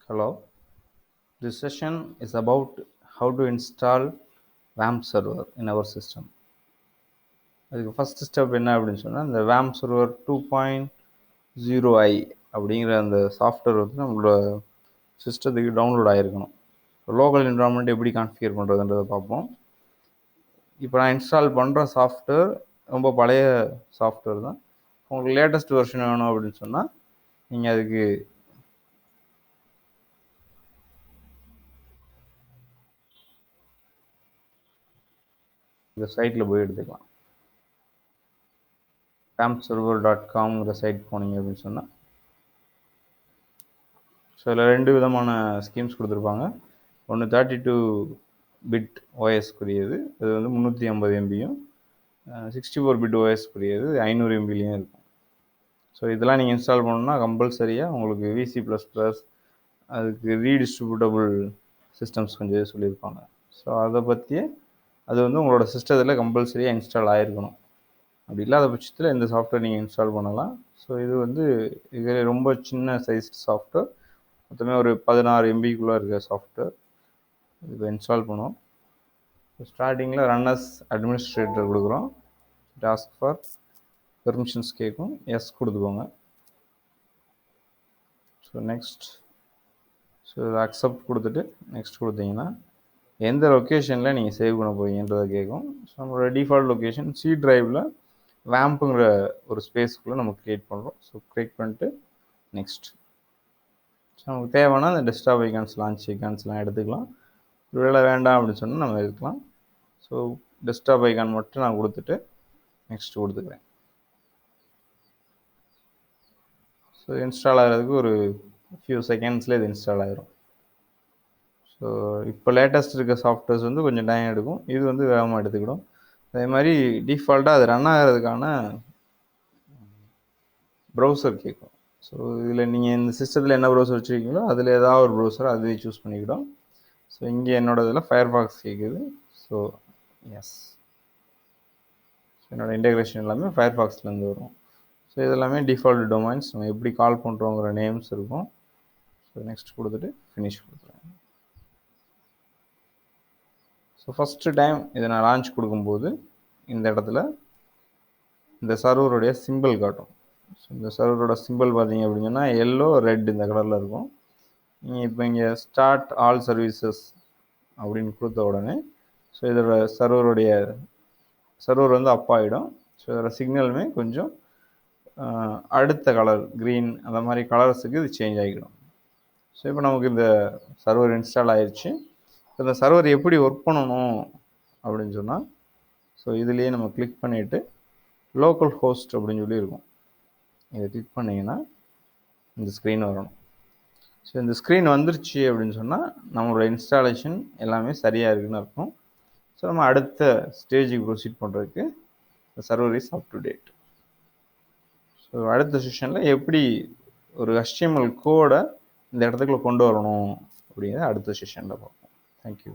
Hello, this session is about how to install Wamp server in our system. அதுக்கு first step என்ன அப்படின்னு சொன்னால் இந்த Wamp server 2.0i அப்படிங்கிற அந்த சாஃப்ட்வேர் வந்து நம்மளோட சிஸ்டத்துக்கு டவுன்லோட் ஆகிருக்கணும். லோக்கல் என்விரான்மெண்ட் எப்படி கான்ஃபிகர் பண்ணுறதுன்றதை பார்ப்போம். இப்போ நான் இன்ஸ்டால் பண்ணுற சாஃப்ட்வேர் ரொம்ப பழைய சாஃப்ட்வேர் தான். உங்களுக்கு லேட்டஸ்ட் வெர்ஷன் வேணும் அப்படின்னு சொன்னால் நீங்கள் அதுக்கு இந்த சைட்டில் போய் எடுத்துக்கலாம். wampserver.comங்கிற சைட் போனீங்க அப்படின்னு சொன்னால் ஸோ இதில் 2 விதமான ஸ்கீம்ஸ் கொடுத்துருப்பாங்க. ஒன்று 32 பிட் ஓஎஸ்க்குரியது, அது வந்து 350 MBயும், 64 பிட் ஓஎஸ்க்குரியது 500 MBலையும் இருக்கும். ஸோ இதெல்லாம் நீங்கள் இன்ஸ்டால் பண்ணணுன்னா கம்பல்சரியாக உங்களுக்கு VC++, அதுக்கு ரீடிஸ்ட்ரிபியூட்டபிள் சிஸ்டம்ஸ் கொஞ்சம் சொல்லியிருப்பாங்க. ஸோ அதை பற்றியே அது வந்து உங்களோட சிஸ்டத்தில் கம்பல்சரியாக இன்ஸ்டால் ஆகிருக்கணும். அப்படி இல்லாத பட்சத்தில் இந்த சாஃப்ட்வேர் நீங்கள் இன்ஸ்டால் பண்ணலாம். ஸோ இது வந்து இது ரொம்ப சின்ன சைஸ் சாஃப்ட்வேர், மொத்தமே ஒரு 16 MBக்குள்ளே இருக்க சாஃப்ட்வேர். இப்போ இன்ஸ்டால் பண்ணுவோம். ஸ்டார்டிங்கில் ரன்னர்ஸ் அட்மினிஸ்ட்ரேட்டர் கொடுக்குறோம். டாஸ்க் ஃபார் பெர்மிஷன்ஸ் கேட்கும், எஸ் கொடுத்துக்கோங்க. ஸோ நெக்ஸ்ட், ஸோ அக்செப்ட் கொடுத்துட்டு நெக்ஸ்ட் கொடுத்தீங்கன்னா எந்த லொக்கேஷனில் நீங்கள் சேவ் பண்ண போகிறீங்கன்றதை கேட்கும். ஸோ நம்மளோட டிஃபால்ட் லொக்கேஷன் சி ட்ரைவில் வேம்புங்கிற ஒரு ஸ்பேஸ்க்குள்ளே நம்ம க்ரியேட் பண்ணுறோம். ஸோ க்ரியேட் பண்ணிட்டு நெக்ஸ்ட். ஸோ நமக்கு தேவைன்னா அந்த டெஸ்க்டாப் ஐகான்ஸ், லான்ச் ஐகான்ஸ்லாம் எடுத்துக்கலாம். ஒருவேளை வேண்டாம் அப்படின்னு சொன்னால் நம்ம எடுக்கலாம். ஸோ டெஸ்க்டாப் ஐகான் மட்டும் நான் கொடுத்துட்டு நெக்ஸ்ட் கொடுத்துக்கிறேன். ஸோ இன்ஸ்டால் ஆகிறதுக்கு ஒரு ஃபியூ செகண்ட்ஸில் இது இன்ஸ்டால் ஆகிரும். ஸோ இப்போ லேட்டஸ்ட் இருக்க சாஃப்ட்வேர்ஸ் வந்து கொஞ்சம் டைம் எடுக்கும், இது வந்து வேகமாக எடுத்துக்கிடும். அதே மாதிரி டிஃபால்ட்டாக அது ரன் ஆகிறதுக்கான ப்ரௌசர் கேட்கும். ஸோ இதில் நீங்கள் இந்த சிஸ்டத்தில் என்ன ப்ரௌசர் வச்சுருக்கீங்களோ அதில் ஏதாவது ஒரு ப்ரௌசர் அதுவே சூஸ் பண்ணிக்கிடும். ஸோ இங்கே என்னோட இதில் ஃபயர்பாக்ஸ் கேட்குது. ஸோ எஸ், என்னோடய இன்டெக்ரேஷன் எல்லாமே ஃபயர்பாக்ஸ்லேருந்து வரும். ஸோ இதெல்லாமே டிஃபால்ட் டொமைன்ஸ், நம்ம எப்படி கால் பண்ணுறோங்கிற நேம்ஸ் இருக்கும். ஸோ நெக்ஸ்ட் கொடுத்துட்டு ஃபினிஷ் கொடுத்துருவேன். ஸோ ஃபஸ்ட்டு டைம் இதை நான் லான்ச் கொடுக்கும்போது இந்த இடத்துல இந்த சர்வருடைய சிம்பிள் காட்டும். ஸோ இந்த சர்வரோட சிம்பிள் பார்த்தீங்க அப்படின்னா எல்லோ ரெட் இந்த கலரில் இருக்கும். நீங்கள் இப்போ இங்கே ஸ்டார்ட் ஆல் சர்வீசஸ் அப்படின்னு கொடுத்த உடனே ஸோ இதோட சர்வர் வந்து அப் ஆகிடும். ஸோ இதோட சிக்னலுமே கொஞ்சம் அடுத்த கலர் க்ரீன் அந்த மாதிரி கலர்ஸுக்கு இது சேஞ்ச் ஆகிடும். ஸோ இப்போ நமக்கு இந்த சர்வர் இன்ஸ்டால் ஆயிடுச்சு. இந்த சர்வர் எப்படி ஒர்க் பண்ணணும் அப்படின்னு சொன்னால் ஸோ இதுலேயே நம்ம கிளிக் பண்ணிவிட்டு லோக்கல் ஹோஸ்ட் அப்படின்னு சொல்லி இருக்கும், இதை கிளிக் பண்ணிங்கன்னா இந்த ஸ்க்ரீன் வரணும். ஸோ இந்த ஸ்க்ரீன் வந்துருச்சு அப்படின்னு சொன்னால் நம்மளோட இன்ஸ்டாலேஷன் எல்லாமே சரியாக இருக்குதுன்னு அர்த்தம். ஸோ நம்ம அடுத்த ஸ்டேஜுக்கு ப்ரொசீட் பண்ணுறதுக்கு இந்த server is up to date. So அடுத்த செஷனில் எப்படி ஒரு HTML கோடை இந்த இடத்துக்குள்ள கொண்டு வரணும் அப்படிங்கிறத அடுத்த செஷனில் பார்ப்போம். தேங்க்யூ.